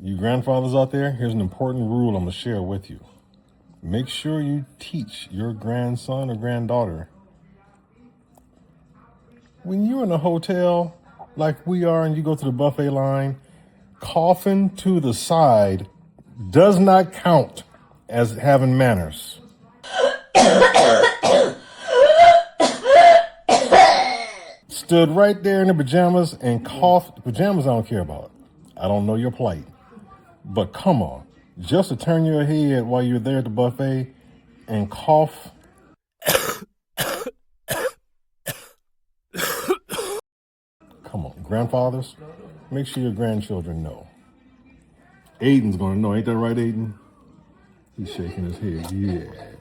You grandfathers out there, here's an important rule I'm going to share with you. Make sure you teach your grandson or granddaughter. When you're in a hotel like we are and you go to the buffet line, coughing to the side does not count as having manners. Stood right there in the pajamas and coughed. Pajamas I don't care about. I don't know your plight. But come on, just to turn your head while you're there at the buffet and cough. Come on, grandfathers, make sure your grandchildren know. Aiden's gonna know, ain't that right, Aiden? He's shaking his head, yeah.